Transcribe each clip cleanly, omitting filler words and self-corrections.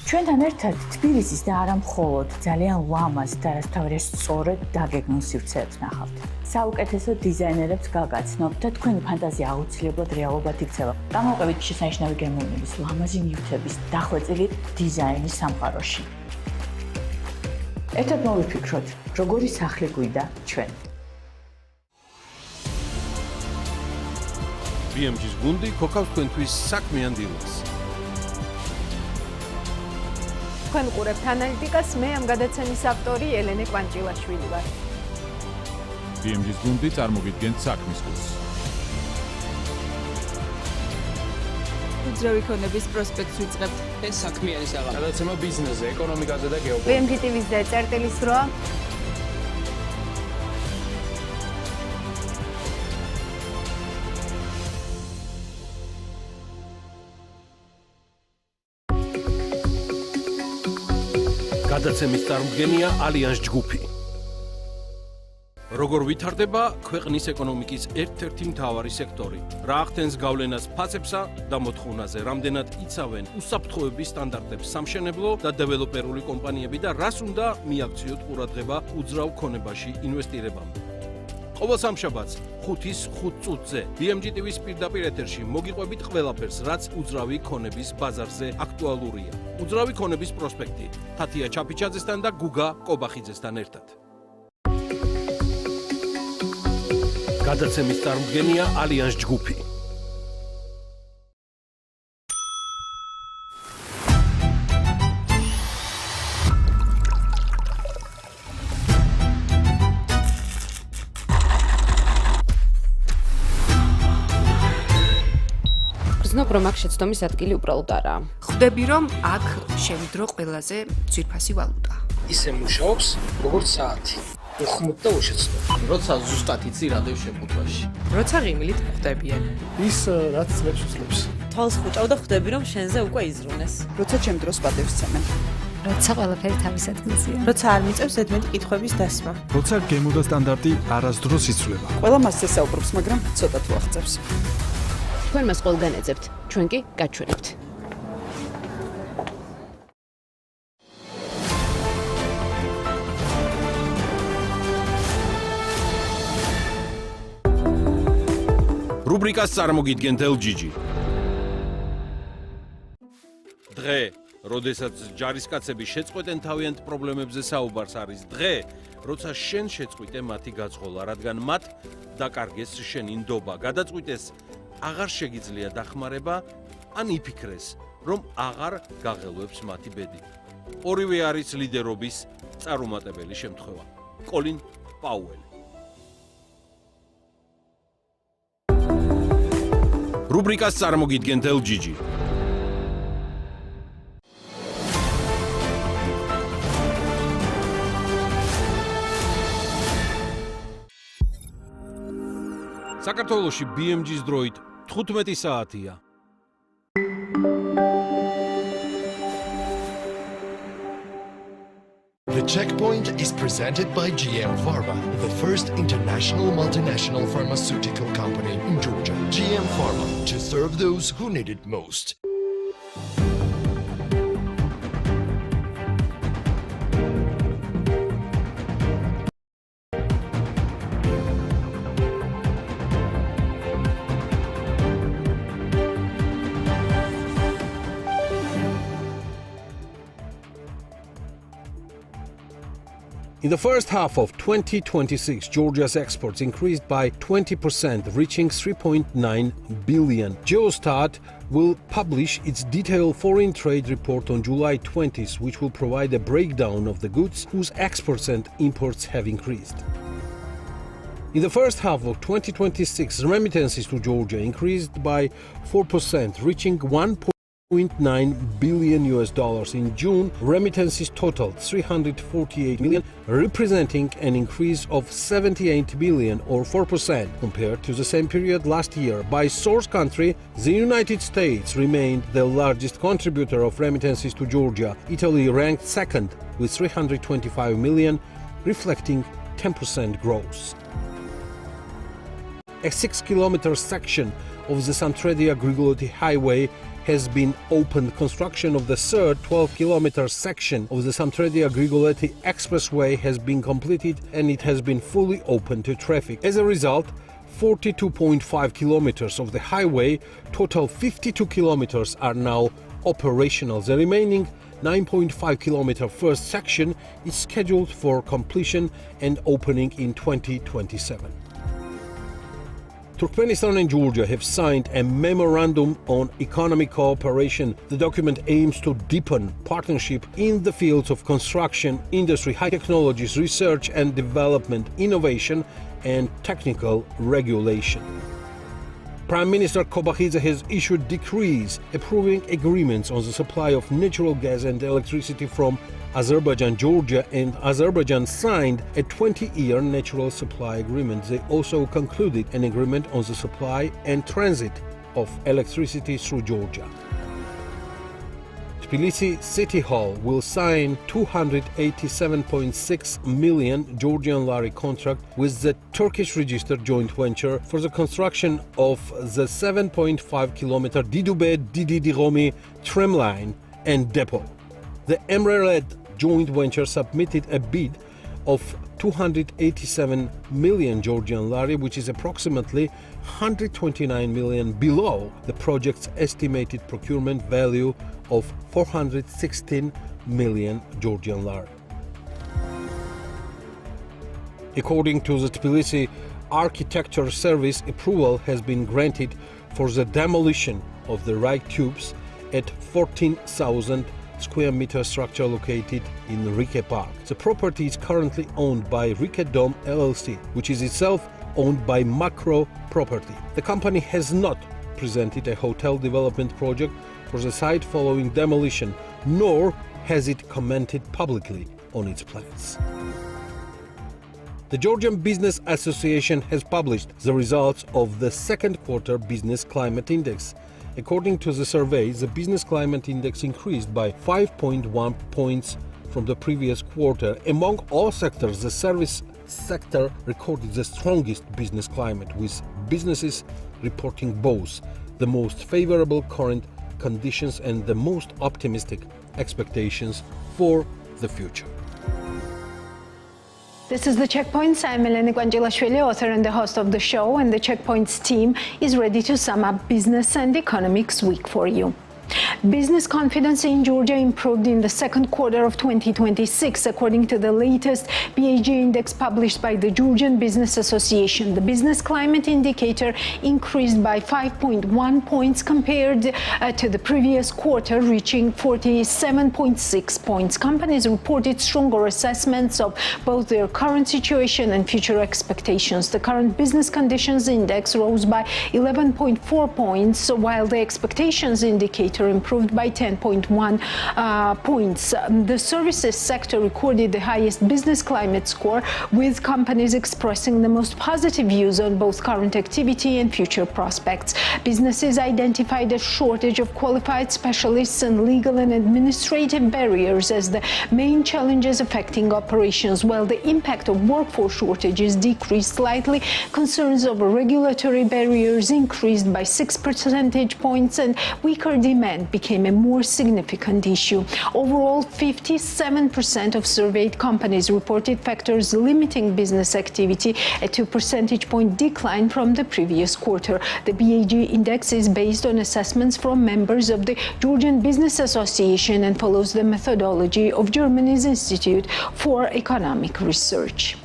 ჩვენთან ერთად თბილისის და არა მხოლოდ ძალიან ლამაზ და რასაც სწორედ დაგეგმილ სივრცეებს ნახავთ. საუკეთესო დიზაინერებს გაგაცნობთ და თქვენი ფანტაზია აუცილებლად რეალობად იქცევა. გამოვყევით შესანიშნავი გერმანების ლამაზი ნივთების დახვეწილი დიზაინის სამყაროში. ერთად მოვიფიქროთ, როგორი სახლი გვინდა ჩვენ. BMG-ის გუნდი ქოქავს თქვენთვის საქმიან დილას. თქვენ ყურებთ ანალიტიკას, მე ამ გადაცემის ავტორი ელენე კვანჭილაშვილი ვარ. BMG-ის გუნდი წარმოგიდგენთ საქმის კურსს. უძრავი ქონების პროსპექტს ვიწყებთ. ეს საქმიანი საღამო. გადაცემა ბიზნესზე, ეკონომიკაზე და გეოპოლიტიკაზე. BMG TV-ზე წერტილის როა. გადაცემის წარმდგენია ალიანს ჯგუფი. როგორ ვითარდება ქვეყნის ეკონომიკის ერთ-ერთი მთავარი სექტორი? რა ახდენს გავლენას ფასებსა და მოთხოვნაზე? რამდენად იცავენ უსაფრთხოების სტანდარტებს სამშენებლო და დეველოპერული კომპანიები და რას უნდა მიაქციოთ ყურადღება უძრავ ქონებაში ინვესტირებამდე? ყოველ სამშაბათს 5-ის 5 წუთზე BMG TV-ის პირდაპირ ეთერში მოგიყვებით ყველაფერს, რაც უძრავი ქონების ბაზარზე აქტუალურია. უძრავი ქონების პროსპექტი თათია ჩაფიჩაძესთან და გუგა კობახიძესთან ერთად. გადაცემის წარმდგენია ალიანს ჯგუფი. გრძნობ, რომ აქ შეცდომის ადგილი უბრალოდ არაა. ხვდები, რომ აქ შევიდრო ყველაზე ძვირფასი ვალუტა. ისე მუშაობს, როგორც საათი. უხმოდ და უშეცდო. როცა ზუსტად იცი რადევ შემოთვაში. როცა ღიმილით ხვდებიან. ის რაც წლებს უძლებს. თვალს ხუჭავ და ხვდები, რომ შენზე უკვე იზრუნეს. როცა ჩემ დროს პატევს ცემენ. როცა ყველაფერი თავის ადგილზეა. როცა არ მიწევს ზედმეტი კითხვების დასმა. როცა გემო და სტანდარტი არასდროს იცვლება. ყველა მასზე საუბრობს, მაგრამ ცოტა თუ აღწევს. თქვენ მას ყველგან ეძებთ, ჩვენ კი გაჩვენებთ. რუბრიკას წარმოგიდგენთ LGG. დღე, როდესაც ჯარისკაცები შეწყვეტენ თავიანთ პრობლემებზე საუბარს არის დღე, როცა შენ შეწყვიტე მათი გაძღოლა, რადგან მათ დაკარგეს შენი ნდობა, გადაწყვიტეს აღარ შეგიძლია დახმარება, ან იფიქრეს, რომ აღარ გაღელვებს მათი ბედი. ორივე არის ლიდერობის წარუმატებელი შემთხვევა. კოლინ პაუელი. რუბრიკას წარმოგიდგენთ LGG. საქართველოში BMG-ის დროით 15 საათია. The checkpoint is presented by GM Pharma, the first international multinational pharmaceutical company in Georgia. GM Pharma, to serve those who need it most. In the first half of 2026, Georgia's exports increased by 20%, reaching 3.9 billion. Geostat will publish its detailed foreign trade report on July 20th, which will provide a breakdown of the goods whose exports and imports have increased. In the first half of 2026, remittances to Georgia increased by 4%, reaching $1.9 billion. In June, remittances totaled 348 million, representing an increase of 78 billion or 4% compared to the same period last year. By source country, the United States remained the largest contributor of remittances to Georgia. Italy ranked second with 325 million, reflecting 10% growth. A 6-kilometer section of the Santredi-Grigoloti highway has been opened. Construction of the third 12-kilometer section of the Samtredia-Grigoleti Expressway has been completed and it has been fully open to traffic. As a result, 42.5 kilometers of the highway, total 52 kilometers, are now operational. The remaining 9.5 kilometer first section is scheduled for completion and opening in 2027. Turkmenistan and Georgia have signed a memorandum on economic cooperation. The document aims to deepen partnership in the fields of construction, industry, high technologies, research and development, innovation and technical regulation. Prime Minister Kobakhidze has issued decrees approving agreements on the supply of natural gas and electricity from Azerbaijan. Georgia and Azerbaijan signed a 20-year natural supply agreement. They also concluded an agreement on the supply and transit of electricity through Georgia. Tbilisi City Hall will sign 287.6 million Georgian lari contract with the Turkish registered joint venture for the construction of the 7.5-kilometer Didube-Didi-Digomi tramline and depot. The Emre-led joint venture submitted a bid of 287 million Georgian lari, which is approximately 129 million below the project's estimated procurement value of 416 million Georgian lari. According to the Tbilisi Architecture Service, approval has been granted for the demolition of the right tubes at 14,000 square meter structure located in Rike Park. The property is currently owned by Rike Dom LLC, which is itself owned by Macro Property. The company has not presented a hotel development project for the site following demolition, nor has it commented publicly on its plans. The Georgian Business Association has published the results of the second quarter Business Climate Index. According to the survey, the Business Climate Index increased by 5.1 points from the previous quarter. Among all sectors, the service sector recorded the strongest business climate, with businesses reporting both the most favorable current conditions and the most optimistic expectations for the future. This is The Checkpoints. I'm Eleni Kwanjilashvili, author and the host of the show, and the Checkpoints team is ready to sum up business and economics week for you. Business confidence in Georgia improved in the second quarter of 2026, according to the latest BAG index published by the Georgian Business Association. The business climate indicator increased by 5.1 points compared to the previous quarter, reaching 47.6 points. Companies reported stronger assessments of both their current situation and future expectations. The current business conditions index rose by 11.4 points, while the expectations indicator improved by 10.1 points. The services sector recorded the highest business climate score, with companies expressing the most positive views on both current activity and future prospects. Businesses identified a shortage of qualified specialists and legal and administrative barriers as the main challenges affecting operations. While the impact of workforce shortages decreased slightly, concerns over regulatory barriers increased by 6 percentage points, and weaker demand became a more significant issue. Overall, 57% of surveyed companies reported factors limiting business activity, a 2 percentage point decline from the previous quarter. The BAG index is based on assessments from members of the Georgian Business Association and follows the methodology of Germany's Institute for Economic Research.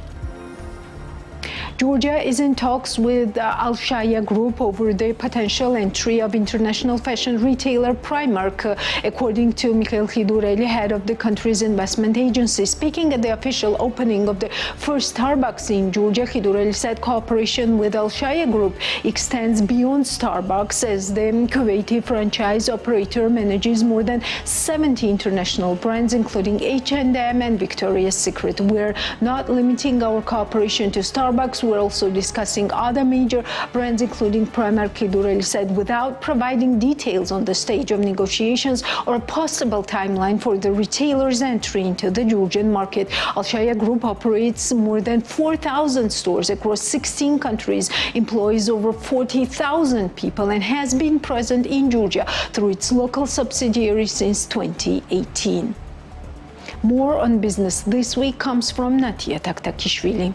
Georgia is in talks with Al-Shaya Group over the potential entry of international fashion retailer Primark, according to Mikhail Khidureli, head of the country's investment agency. Speaking at the official opening of the first Starbucks in Georgia, Khidureli said cooperation with Al-Shaya Group extends beyond Starbucks, as the Kuwaiti franchise operator manages more than 70 international brands, including H&M and Victoria's Secret. We're not limiting our cooperation to Starbucks. We're also discussing other major brands, including Primark. Dureli said without providing details on the stage of negotiations or a possible timeline for the retailer's entry into the Georgian market. Alshaya Group operates more than 4,000 stores across 16 countries, employs over 40,000 people, and has been present in Georgia through its local subsidiary since 2018. More on business this week comes from Natia Taktakishvili.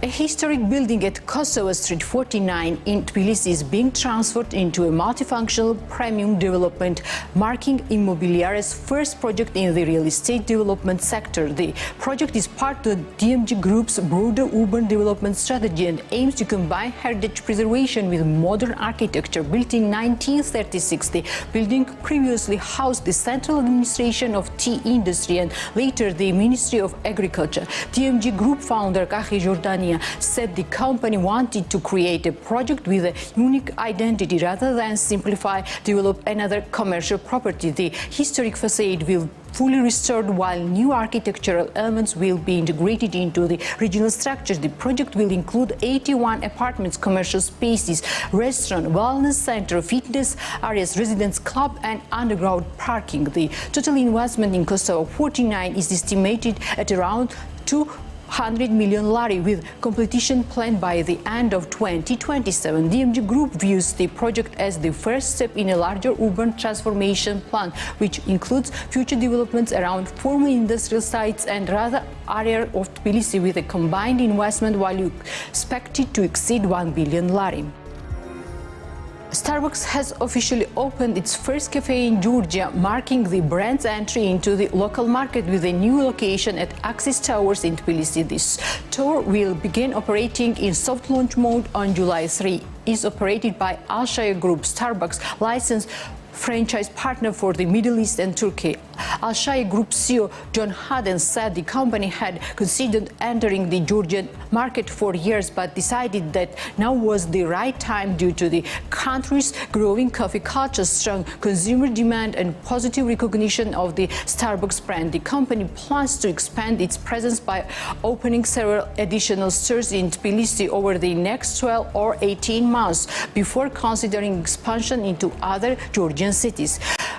A historic building at Kosovo Street 49 in Tbilisi is being transferred into a multifunctional premium development, marking Immobiliare's first project in the real estate development sector. The project is part of the DMG Group's broader urban development strategy and aims to combine heritage preservation with modern architecture. Built in 1936, the building previously housed the central administration of tea industry and later the Ministry of Agriculture. DMG Group founder Kahi Jordania said the company wanted to create a project with a unique identity rather than develop another commercial property. The historic facade will fully restored while new architectural elements will be integrated into the regional structure. The project will include 81 apartments, commercial spaces, restaurant, wellness center, fitness areas, residence club and underground parking. The total investment in Kosovo 49 is estimated at around 200 million lari, with completion planned by the end of 2027. DMG Group views the project as the first step in a larger urban transformation plan, which includes future developments around former industrial sites and rather area of Tbilisi, with a combined investment value expected to exceed 1 billion lari. Starbucks has officially opened its first cafe in Georgia, marking the brand's entry into the local market with a new location at Axis Towers in Tbilisi. This store will begin operating in soft launch mode on July 3. Is operated by Alshaya Group, Starbucks licensed franchise partner for the Middle East and Turkey. Alshaya Group CEO John Haden said the company had considered entering the Georgian market for years but decided that now was the right time due to the country's growing coffee culture, strong consumer demand and positive recognition of the Starbucks brand. The company plans to expand its presence by opening several additional stores in Tbilisi over the next 12 or 18 months before considering expansion into other Georgian cities.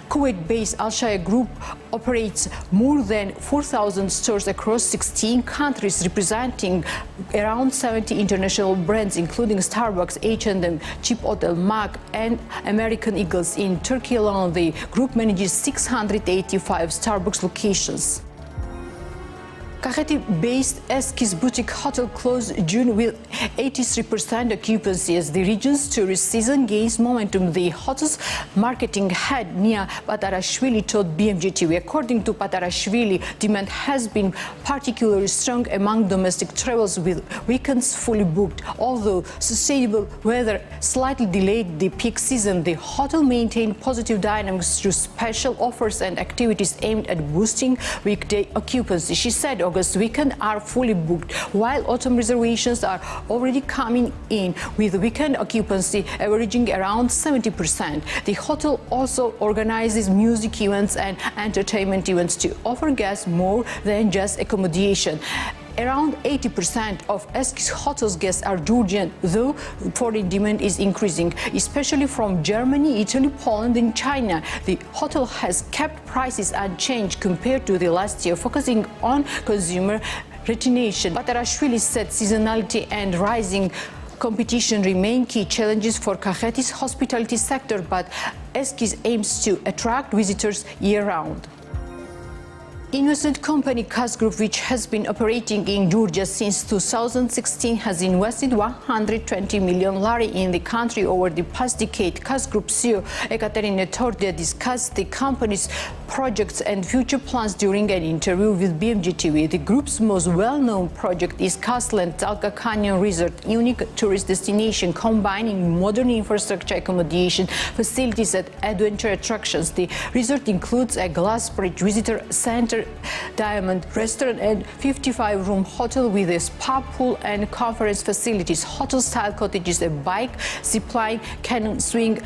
Kuwait-based Alshaya Group operates more than 4,000 stores across 16 countries, representing around 70 international brands, including Starbucks, H&M, Chipotle, MAC, and American Eagles. In Turkey alone, the group manages 685 Starbucks locations. Kakheti-based Eskiz boutique hotel closed June with 83% occupancy as the region's tourist season gains momentum. The hotel's marketing head Nia Patarashvili told BMG TV. According to Patarashvili, demand has been particularly strong among domestic travels, with weekends fully booked. Although sustainable weather slightly delayed the peak season, the hotel maintained positive dynamics through special offers and activities aimed at boosting weekday occupancy. She said August weekend are fully booked, while autumn reservations are already coming in, with weekend occupancy averaging around 70%. The hotel also organizes music events and entertainment events to offer guests more than just accommodation. Around 80% of Eskiz Hotel's guests are Georgian, though foreign demand is increasing, especially from Germany, Italy, Poland and China. The hotel has kept prices unchanged compared to the last year, focusing on consumer retention. Patarashvili said seasonality and rising competition remain key challenges for Kakheti's hospitality sector, but Eskiz aims to attract visitors year-round. Investment company Knauf Group, which has been operating in Georgia since 2016, has invested 120 million lari in the country over the past decade. Knauf Group CEO Ekaterina Tordia discussed the company's projects and future plans during an interview with BMG TV. The group's most well-known project is Castland Talca Canyon Resort, unique tourist destination combining modern infrastructure, accommodation, facilities and adventure attractions. The resort includes a glass bridge, visitor center, diamond restaurant and 55-room hotel with a spa pool and conference facilities, hotel-style cottages, a bike, zipline, cannon swing,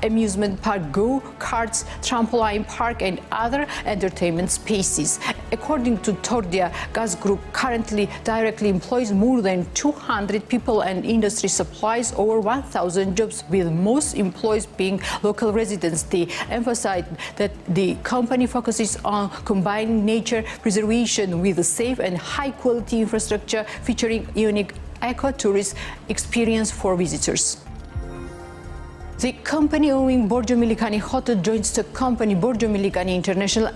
amusement park, go-karts, trampoline park and other entertainment spaces. According to Tordia, Gas Group currently directly employs more than 200 people and industry supplies over 1,000 jobs, with most employees being local residents. They emphasized that the company focuses on combining nature preservation with a safe and high-quality infrastructure featuring unique eco-tourist experience for visitors. The company owning Borjo Milikani Hotel joint stock company Borjo Milikani International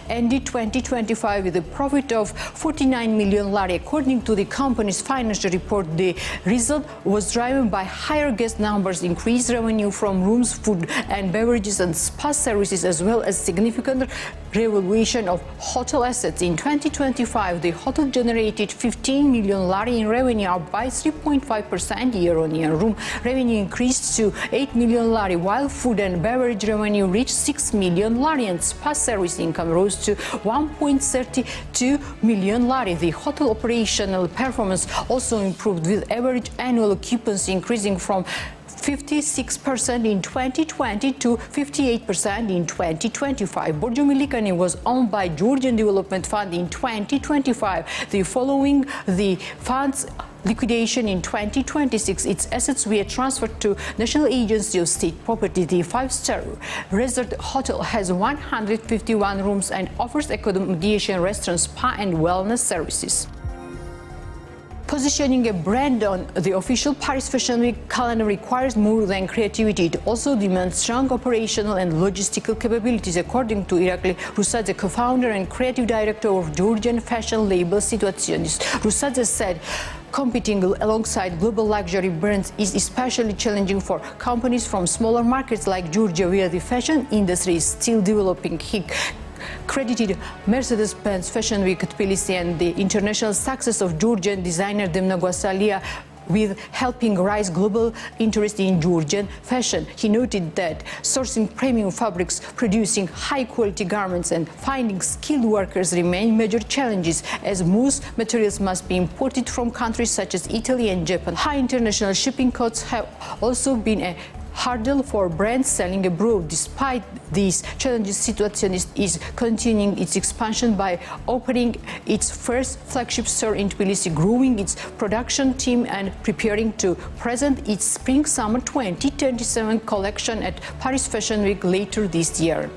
ended 2025 with a profit of 49 million lari. According to the company's financial report, the result was driven by higher guest numbers, increased revenue from rooms, food and beverages and spa services, as well as significant revaluation of hotel assets. In 2025, the hotel generated 15 million lari in revenue, up by 3.5% year-on-year. Room revenue increased to 8 million lari, while food and beverage revenue reached 6 million lari, and spa service income rose to 1.32 million lari. The hotel operational performance also improved, with average annual occupancy increasing from 56% in 2020 to 58% in 2025. Borjo Milikani was owned by Georgian Development Fund in 2025. Following the fund's liquidation in 2026, its assets were transferred to National Agency of State Property. The five-star resort hotel has 151 rooms and offers accommodation, restaurants, spa and wellness services. Positioning a brand on the official Paris Fashion Week calendar requires more than creativity. It also demands strong operational and logistical capabilities, according to Irakli Rusadze, co-founder and creative director of Georgian fashion label Situationist. Rusadze said, competing alongside global luxury brands is especially challenging for companies from smaller markets like Georgia, where the fashion industry is still developing. He credited Mercedes-Benz Fashion Week at Tbilisi and the international success of Georgian designer Demna Gvasalia with helping raise global interest in Georgian fashion. He noted that sourcing premium fabrics, producing high-quality garments and finding skilled workers remain major challenges, as most materials must be imported from countries such as Italy and Japan. High international shipping costs have also been a hurdle for brands selling abroad. Despite these challenges, Situationist is continuing its expansion by opening its first flagship store in Tbilisi, growing its production team and preparing to present its Spring-Summer 2027 collection at Paris Fashion Week later this year.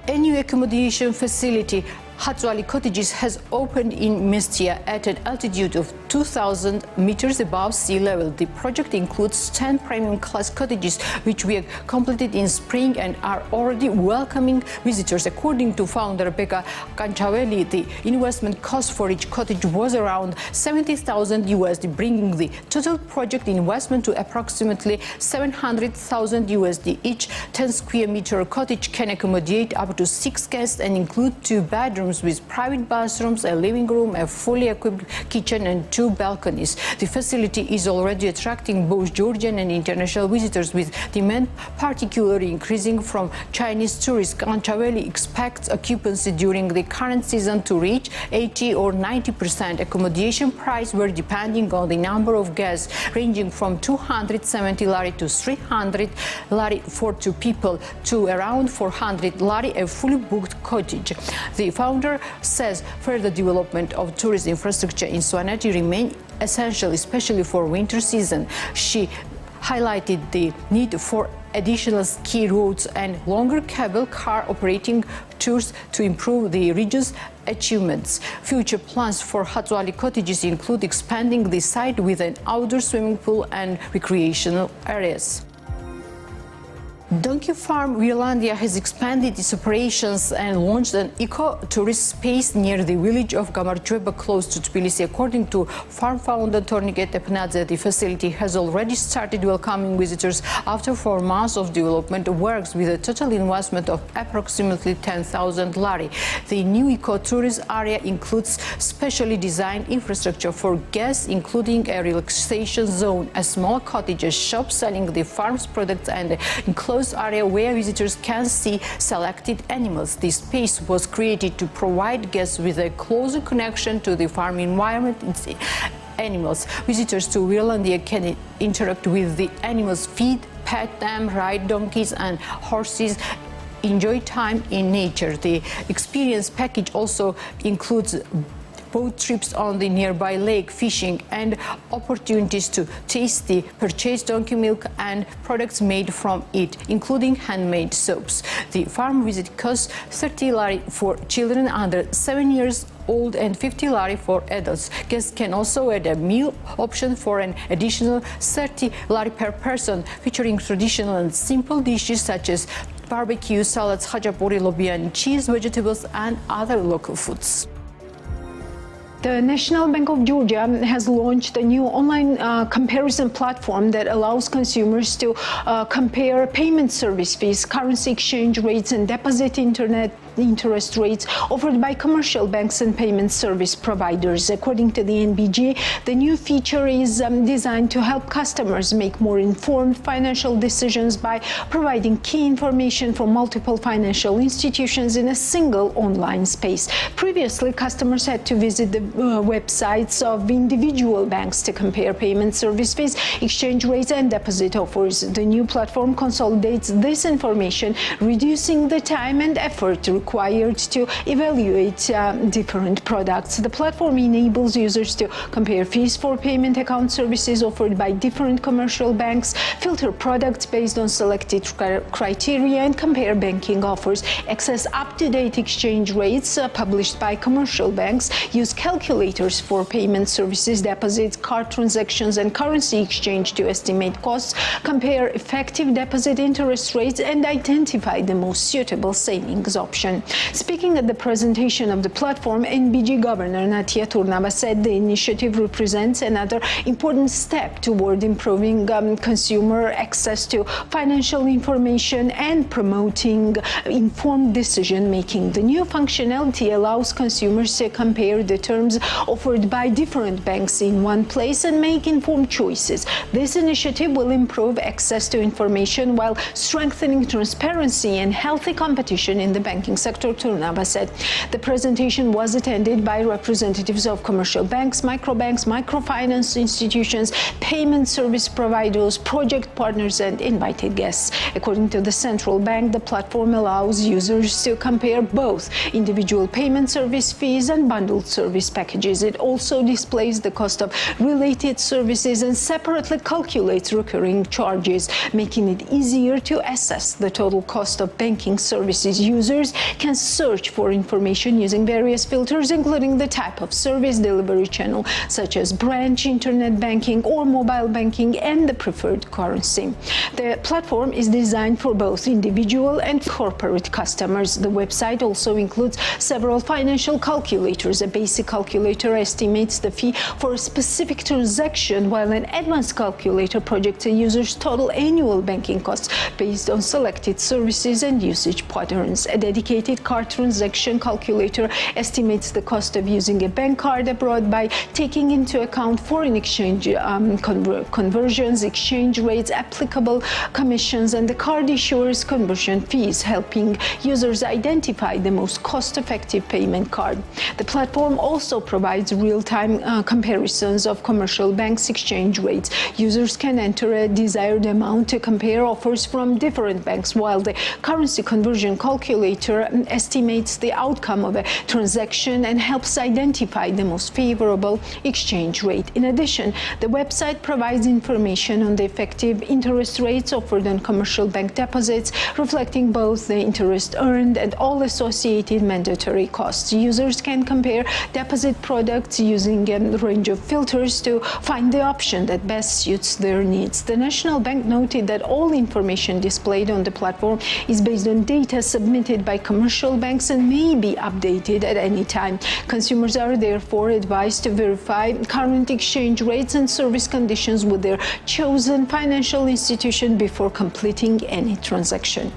A new accommodation facility, Hatzwali Cottages, has opened in Mestia at an altitude of 2,000 meters above sea level. The project includes 10 premium class cottages, which were completed in spring and are already welcoming visitors. According to founder Rebecca Kanchaveli, the investment cost for each cottage was around $70,000 USD, bringing the total project investment to approximately $700,000 USD. Each 10 square meter cottage can accommodate up to 6 guests and include 2 bedrooms with private bathrooms, a living room, a fully equipped kitchen and 2 balconies. The facility is already attracting both Georgian and international visitors, with demand particularly increasing from Chinese tourists. Kanchaveli expects occupancy during the current season to reach 80 or 90%. Accommodation price were depending on the number of guests, ranging from 270 lari to 300 lari for 2 people to around 400 lari a fully booked cottage. The founder says further development of tourist infrastructure in Swaneti remain essential, especially for winter season. She highlighted the need for additional ski routes and longer cable car operating tours to improve the region's achievements. Future plans for Hatzwali Cottages include expanding the site with an outdoor swimming pool and recreational areas. Donkey Farm Virlandia has expanded its operations and launched an eco-tourist space near the village of Gamarjueba, close to Tbilisi. According to farm founder Torniket Epnadze, the facility has already started welcoming visitors after 4 months of development works, with a total investment of approximately 10,000 lari. The new eco-tourist area includes specially designed infrastructure for guests, including a relaxation zone, a small cottage, a shop selling the farm's products, and enclosed area where visitors can see selected animals. This space was created to provide guests with a closer connection to the farm environment and animals. Visitors to Virlandia can interact with the animals, feed pet them, ride donkeys and horses, enjoy time in nature. The experience package also includes boat trips on the nearby lake, fishing, and opportunities to taste the purchased donkey milk and products made from it, including handmade soaps. The farm visit costs 30 lari for children under 7 years old and 50 lari for adults. Guests can also add a meal option for an additional 30 lari per person, featuring traditional and simple dishes such as barbecue, salads, khachapuri, lobiani, cheese, vegetables, and other local foods. The National Bank of Georgia has launched a new online comparison platform that allows consumers to compare payment service fees, currency exchange rates, and deposit interest rates offered by commercial banks and payment service providers. According to the NBG, the new feature is designed to help customers make more informed financial decisions by providing key information from multiple financial institutions in a single online space. Previously, customers had to visit the websites of individual banks to compare payment service fees, exchange rates, and deposit offers. The new platform consolidates this information, reducing the time and effort required to evaluate different products. The platform enables users to compare fees for payment account services offered by different commercial banks, filter products based on selected criteria, and compare banking offers, access up-to-date exchange rates published by commercial banks, use calculators for payment services, deposits, card transactions, and currency exchange to estimate costs, compare effective deposit interest rates, and identify the most suitable savings option. Speaking at the presentation of the platform, NBG Governor Natia Turnava said the initiative represents another important step toward improving consumer access to financial information and promoting informed decision-making. The new functionality allows consumers to compare the terms offered by different banks in one place and make informed choices. This initiative will improve access to information while strengthening transparency and healthy competition in the banking sector, Turnava said. The presentation was attended by representatives of commercial banks, microbanks, microfinance institutions, payment service providers, project partners, and invited guests. According to the central bank, the platform allows users to compare both individual payment service fees and bundled service packages. It also displays the cost of related services and separately calculates recurring charges, making it easier to assess the total cost of banking services. Users can search for information using various filters, including the type of service delivery channel, such as branch, internet banking, or mobile banking, and the preferred currency. The platform is designed for both individual and corporate customers. The website also includes several financial calculators. A basic calculator estimates the fee for a specific transaction, while an advanced calculator projects a user's total annual banking costs based on selected services and usage patterns. A dedicated card transaction calculator estimates the cost of using a bank card abroad by taking into account foreign exchange conversions, exchange rates, applicable commissions, and the card issuer's conversion fees, helping users identify the most cost-effective payment card. The platform also provides real-time comparisons of commercial banks' exchange rates. Users can enter a desired amount to compare offers from different banks, while the currency conversion calculator estimates the outcome of a transaction and helps identify the most favorable exchange rate. In addition, the website provides information on the effective interest rates offered on commercial bank deposits, reflecting both the interest earned and all associated mandatory costs. Users can compare deposit products using a range of filters to find the option that best suits their needs. The National Bank noted that all information displayed on the platform is based on data submitted by commercial banks and may be updated at any time. Consumers are therefore advised to verify current exchange rates and service conditions with their chosen financial institution before completing any transaction.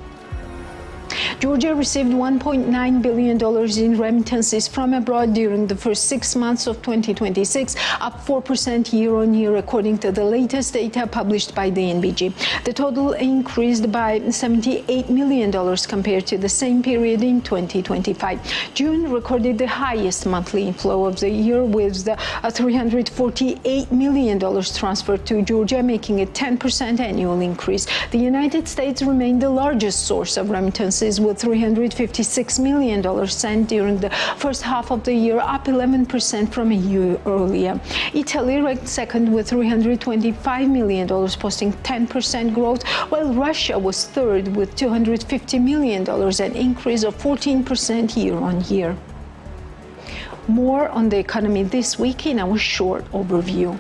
Georgia received $1.9 billion in remittances from abroad during the first 6 months of 2026, up 4% year-on-year, according to the latest data published by the NBG. The total increased by $78 million compared to the same period in 2025. June recorded the highest monthly inflow of the year, with $348 million transferred to Georgia, making a 10% annual increase. The United States remained the largest source of remittances, with $356 million sent during the first half of the year, up 11% from a year earlier. Italy ranked second with $325 million, posting 10% growth, while Russia was third with $250 million, an increase of 14% year-on-year. More on the economy this week in our short overview.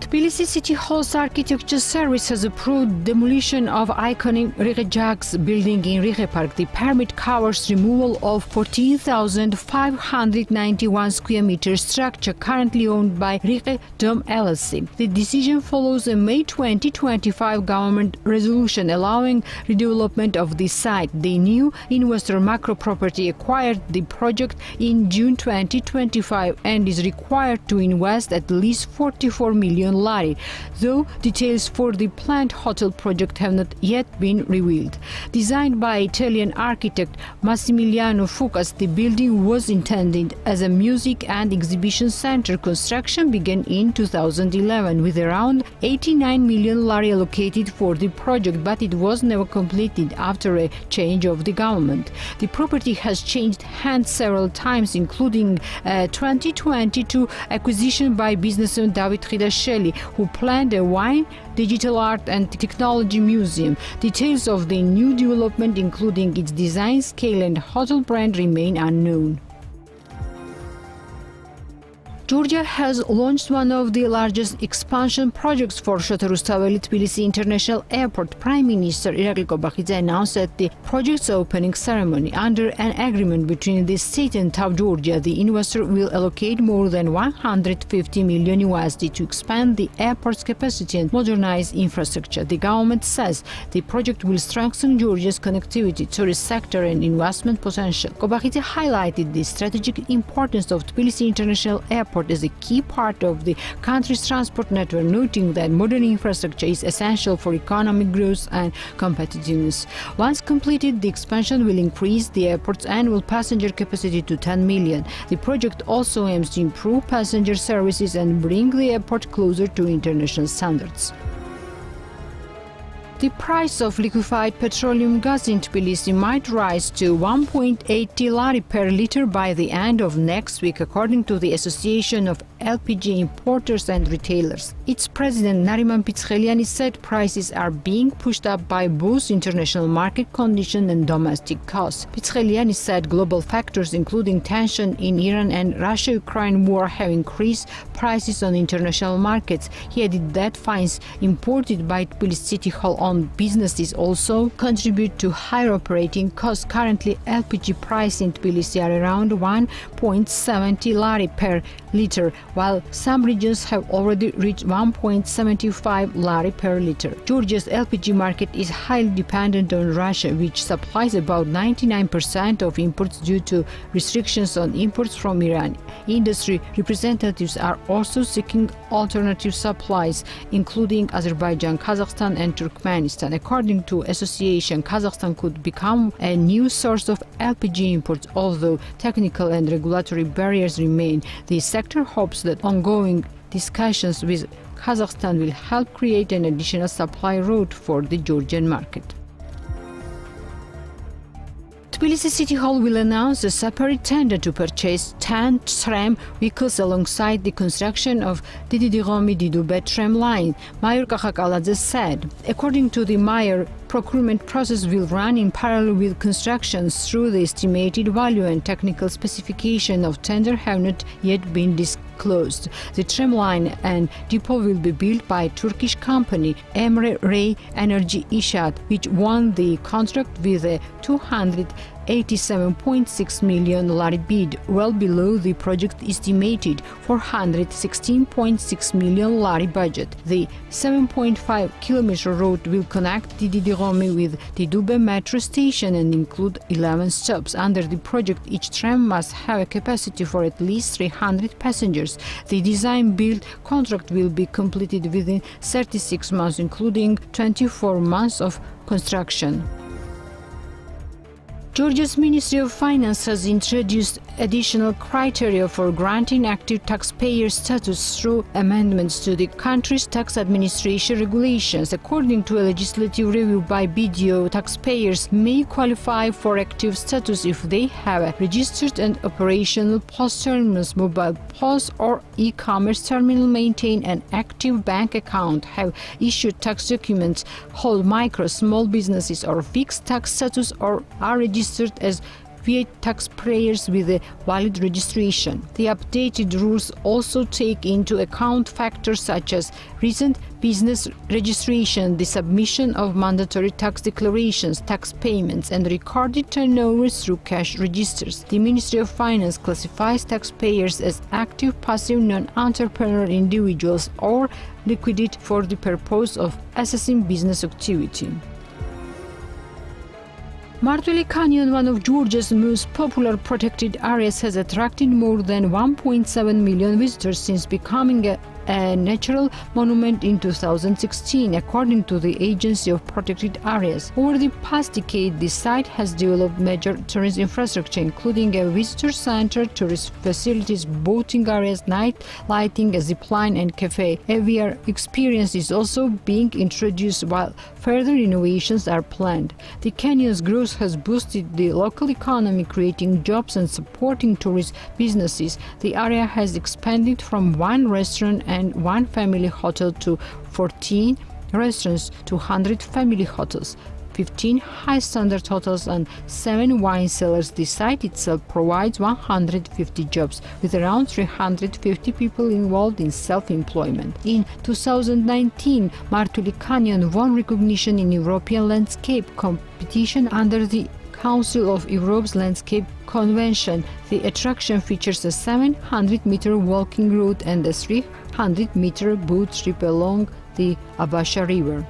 Tbilisi City Hall's architecture service has approved demolition of iconic Rihe Jags building in Rihe Park. The permit covers removal of 14,591 square meter structure currently owned by Rihe Dome LLC. The decision follows a May 2025 government resolution allowing redevelopment of the site. The new investor Macro Property acquired the project in June 2025 and is required to invest at least 44 million lari, though details for the planned hotel project have not yet been revealed. Designed by Italian architect Massimiliano Fucas, the building was intended as a music and exhibition center. Construction began in 2011 with around 89 million lari allocated for the project, but it was never completed after a change of the government. The property has changed hands several times, including a 2022 acquisition by businessman David Khidashvili, who planned a wine, digital art and technology museum. Details of the new development, including its design, scale and hotel brand, remain unknown. Georgia has launched one of the largest expansion projects for Shota Rustaveli Tbilisi International Airport. Prime Minister Irakli Kobakhidze announced at the project's opening ceremony. Under an agreement between the state and TAV Georgia, the investor will allocate more than $150 million USD to expand the airport's capacity and modernize infrastructure. The government says the project will strengthen Georgia's connectivity, tourist sector and investment potential. Kobakhidze highlighted the strategic importance of Tbilisi International Airport as a key part of the country's transport network, noting that modern infrastructure is essential for economic growth and competitiveness. Once completed, the expansion will increase the airport's annual passenger capacity to 10 million. The project also aims to improve passenger services and bring the airport closer to international standards. The price of liquefied petroleum gas in Tbilisi might rise to 1.80 lari per liter by the end of next week, according to the Association of LPG Importers and Retailers. Its president Nariman Pitskheliani said prices are being pushed up by both international market conditions and domestic costs. Pitskheliani said global factors, including tension in Iran and Russia-Ukraine war, have increased prices on international markets. He added that fines imported by Tbilisi City Hall on businesses also contribute to higher operating costs. Currently, LPG price in Tbilisi are around 1.70 lari per liter, while some regions have already reached 1.75 lari per liter. Georgia's LPG market is highly dependent on Russia, which supplies about 99% of imports due to restrictions on imports from Iran. Industry representatives are also seeking alternative supplies, including Azerbaijan, Kazakhstan and Turkmenistan. According to association, Kazakhstan could become a new source of LPG imports, although technical and regulatory barriers remain. The sector hopes that ongoing discussions with Kazakhstan will help create an additional supply route for the Georgian market. Tbilisi City Hall will announce a separate tender to purchase 10 tram vehicles alongside the construction of Didi-Digomi-Didube tram line, Mayor Kakhakaladze said. According to the mayor, procurement process will run in parallel with constructions through the estimated value and technical specification of tender have not yet been disclosed. The tram line and depot will be built by Turkish company Emre Ray Energy İnşaat, which won the contract with a $200 $87.6 million bid, well below the project estimated $416.6 million budget. The 7.5-kilometer road will connect Didi-Romi with the Dube metro station and include 11 stops. Under the project, each tram must have a capacity for at least 300 passengers. The design-build contract will be completed within 36 months, including 24 months of construction. Georgia's Ministry of Finance has introduced additional criteria for granting active taxpayer status through amendments to the country's tax administration regulations. According to a legislative review by BDO, taxpayers may qualify for active status if they have a registered and operational POS terminals, mobile POS or e-commerce terminal, maintain an active bank account, have issued tax documents, hold micro, small businesses or fixed tax status, or are registered as VAT taxpayers with a valid registration. The updated rules also take into account factors such as recent business registration, the submission of mandatory tax declarations, tax payments, and recorded turnovers through cash registers. The Ministry of Finance classifies taxpayers as active, passive, non-entrepreneurial individuals or liquidate for the purpose of assessing business activity. Martuli Canyon, one of Georgia's most popular protected areas, has attracted more than 1.7 million visitors since becoming a natural monument in 2016, according to the Agency of Protected Areas. Over the past decade, the site has developed major tourist infrastructure, including a visitor center, tourist facilities, boating areas, night lighting, a zip line, and cafe. A VR experience is also being introduced, while further innovations are planned. The canyon's growth has boosted the local economy, creating jobs and supporting tourist businesses. The area has expanded from one restaurant and one family hotel to 14 restaurants, 200 family hotels, 15 high-standard hotels, and 7 wine cellars. The site itself provides 150 jobs, with around 350 people involved in self-employment. In 2019, Martuli Canyon won recognition in European landscape competition under the Council of Europe's Landscape Convention. The attraction features a 700-meter walking route and a 300-meter boat trip along the Abasha River.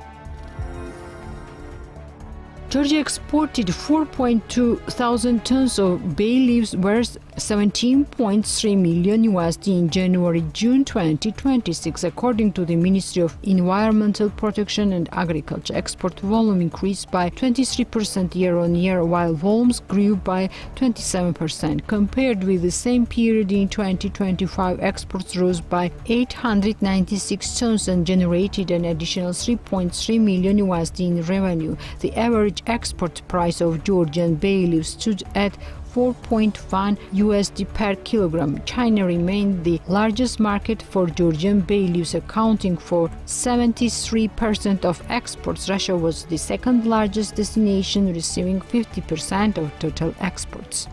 Georgia exported 4.2 thousand tons of bay leaves worth $17.3 million in January-June 2026, according to the Ministry of Environmental Protection and Agriculture. Export volume increased by 23% year-on-year, while volumes grew by 27%. Compared with the same period in 2025, exports rose by 896 tons and generated an additional $3.3 million in revenue. The average export price of Georgian bay leaves stood at $4.1 USD per kilogram. China remained the largest market for Georgian bay leaves, accounting for 73% of exports. Russia was the second largest destination, receiving 50% of total exports.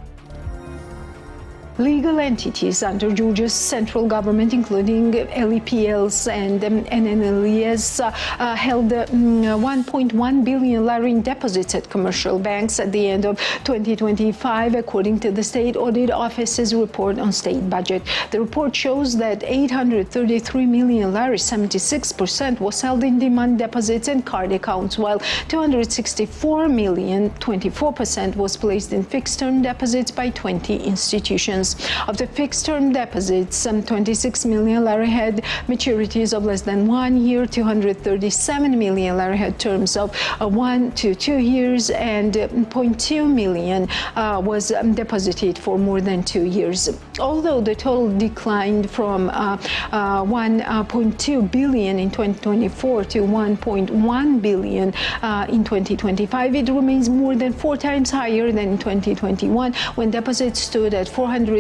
Legal entities under Georgia's central government, including LEPLs and NNLEs, held $1.1 billion in deposits at commercial banks at the end of 2025, according to the State Audit Office's report on state budget. The report shows that $833 million, 76%, was held in demand deposits and card accounts, while $264 million, 24%, was placed in fixed-term deposits by 20 institutions. Of the fixed-term deposits, $26 million had maturities of less than 1 year, $237 million had terms of 1 to 2 years, and $0.2 million was deposited for more than 2 years. Although the total declined from $1.2 billion in 2024 to $1.1 billion in 2025, it remains more than 4 times higher than in 2021, when deposits stood at $498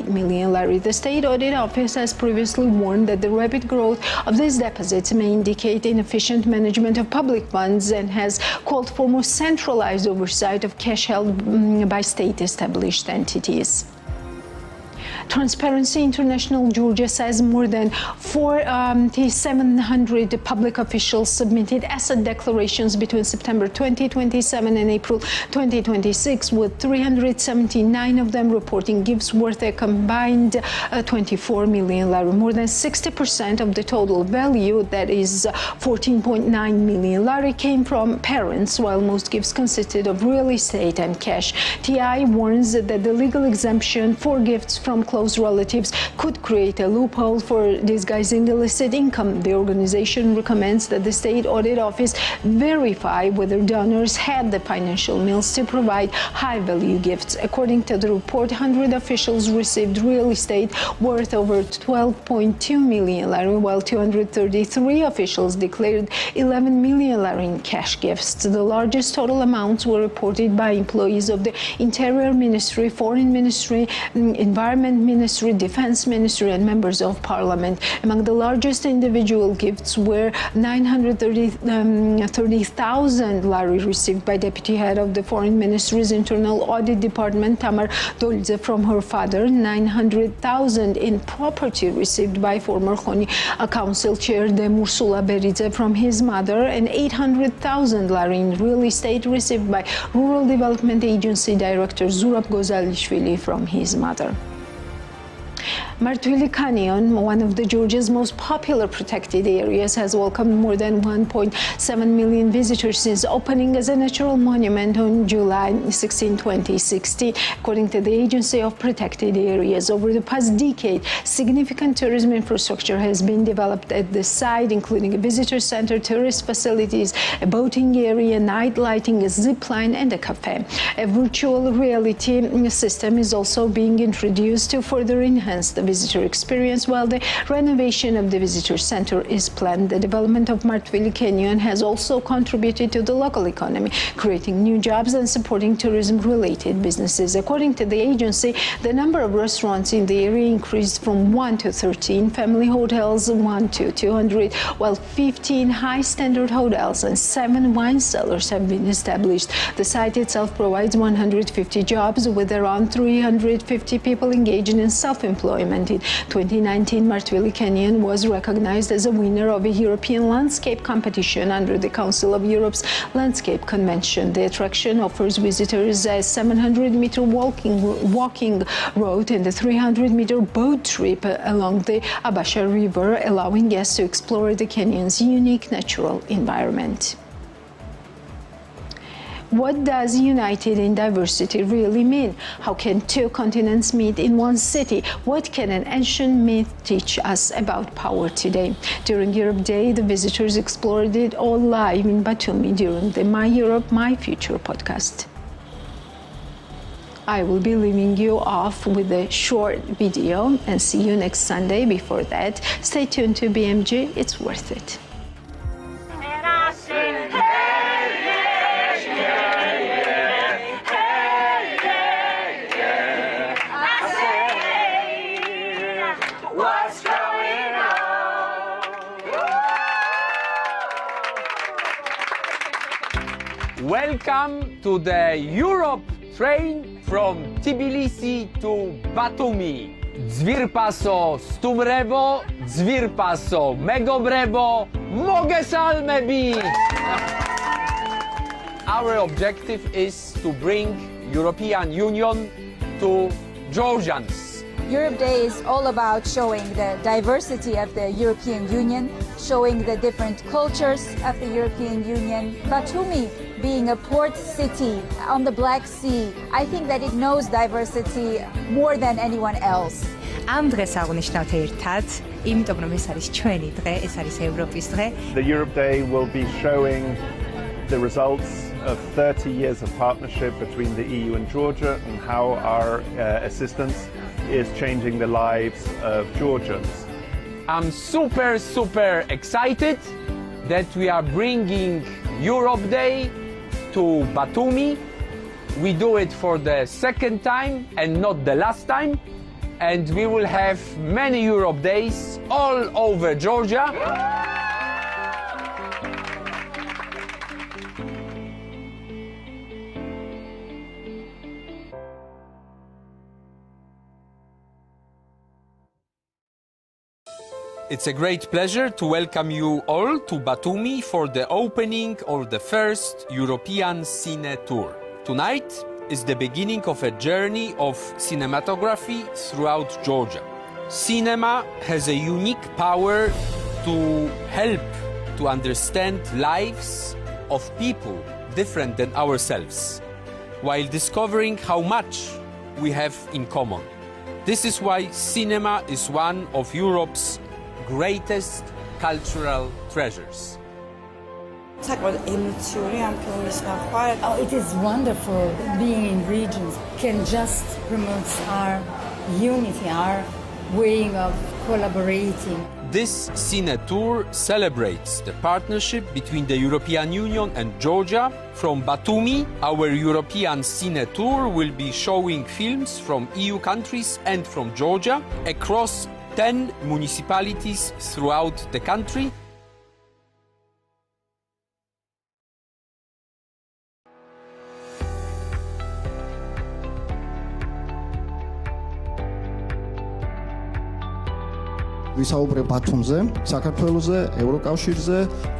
million. The State Audit Office has previously warned that the rapid growth of these deposits may indicate inefficient management of public funds, and has called for more centralized oversight of cash held by state-established entities. Transparency International Georgia says more than 4,700 public officials submitted asset declarations between September 2027 and April 2026, with 379 of them reporting gifts worth a combined 24 million lari. More than 60% of the total value, that is 14.9 million lari, came from parents, while most gifts consisted of real estate and cash. TI warns that the legal exemption for gifts from close relatives could create a loophole for disguising illicit income. The organization recommends that the State Audit Office verify whether donors had the financial means to provide high-value gifts. According to the report, 100 officials received real estate worth over 12.2 million lari, while 233 officials declared 11 million lari in cash gifts. The largest total amounts were reported by employees of the Interior Ministry, Foreign Ministry, Environment Ministry, Defense Ministry, and members of Parliament. Among the largest individual gifts were 930,000 lari received by Deputy Head of the Foreign Ministry's Internal Audit Department, Tamar Dolidze, from her father, 900,000 in property received by former Khoni Council Chair Demur Sulaberidze from his mother, and 800,000 lari in real estate received by Rural Development Agency Director Zurab Gozalishvili from his mother. Martvili Canyon, one of Georgia's most popular protected areas, has welcomed more than 1.7 million visitors since opening as a natural monument on July 16, 2016. According to the Agency of Protected Areas, over the past decade, significant tourism infrastructure has been developed at the site, including a visitor center, tourist facilities, a boating area, night lighting, a zip line, and a cafe. A virtual reality system is also being introduced to further enhance the visitor experience, while the renovation of the visitor center is planned. The development of Martvili Canyon has also contributed to the local economy, creating new jobs and supporting tourism-related businesses. According to the agency, the number of restaurants in the area increased from 1 to 13, family hotels 1 to 200, while 15 high-standard hotels and 7 wine cellars have been established. The site itself provides 150 jobs, with around 350 people engaged in self-employment. In 2019, Martvili Canyon was recognized as a winner of a European landscape competition under the Council of Europe's Landscape Convention. The attraction offers visitors a 700-meter walking route and a 300-meter boat trip along the Abasha River, allowing guests to explore the canyon's unique natural environment. What does united in diversity really mean? How can two continents meet in one city? What can an ancient myth teach us about power today? During Europe Day, the visitors explored it all live in Batumi during the My Europe, My Future podcast. I will be leaving you off with a short video and see you next Sunday. Before that, stay tuned to BMG, it's worth it. Welcome to the Europe train from Tbilisi to Batumi. Dzvirpaso stumrebo, dzvirpaso megobrebo, mogesalmebi. Our objective is to bring European Union to Georgians. Europe Day is all about showing the diversity of the European Union, showing the different cultures of the European Union. Batumi, being a port city on the Black Sea, I think that it knows diversity more than anyone else. ამ დღეს აღნიშნავთ ერთად, იმიტომ რომ ეს არის ჩვენი დღე, ეს არის ევროპის დღე. The Europe Day will be showing the results of 30 years of partnership between the EU and Georgia and how our assistance is changing the lives of Georgians. I'm super excited that we are bringing Europe Day to Batumi. We do it for the second time and not the last time. And we will have many Europe Days all over Georgia. It's a great pleasure to welcome you all to Batumi for the opening of the first European Cine Tour. Tonight is the beginning of a journey of cinematography throughout Georgia. Cinema has a unique power to help to understand lives of people different than ourselves, while discovering how much we have in common. This is why cinema is one of Europe's greatest cultural treasures. Oh, it is wonderful being in regions, can just promote our unity, our way of collaborating. This Cine Tour celebrates the partnership between the European Union and Georgia. From Batumi, our European Cine Tour will be showing films from EU countries and from Georgia across 10 municipalities throughout the country.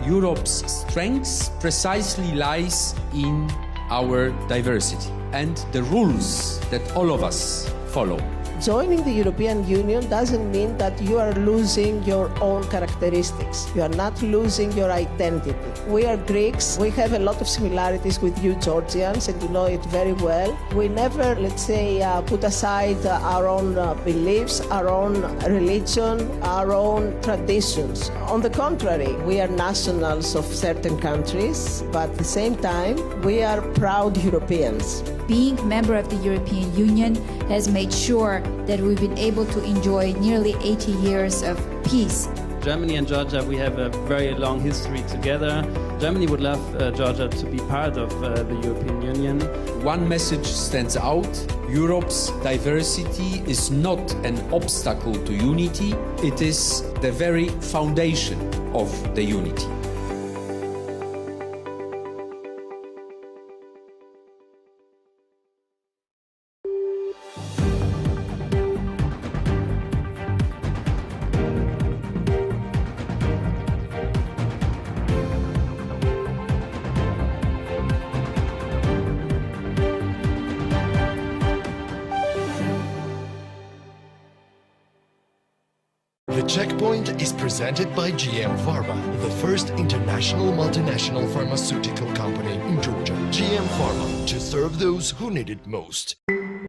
Europe's strength precisely lies in our diversity and the rules that all of us follow. Joining the European Union doesn't mean that you are losing your own characteristics. You are not losing your identity. We are Greeks. We have a lot of similarities with you Georgians, and you know it very well. We never, let's say, put aside our own beliefs, our own religion, our own traditions. On the contrary, we are nationals of certain countries, but at the same time, we are proud Europeans. Being a member of the European Union has made sure that we've been able to enjoy nearly 80 years of peace. Germany and Georgia, we have a very long history together. Germany would love Georgia to be part of the European Union. One message stands out. Europe's diversity is not an obstacle to unity. It is the very foundation of the unity. The Checkpoint is presented by GM Pharma, the first international multinational pharmaceutical company in Georgia. GM Pharma, to serve those who need it most.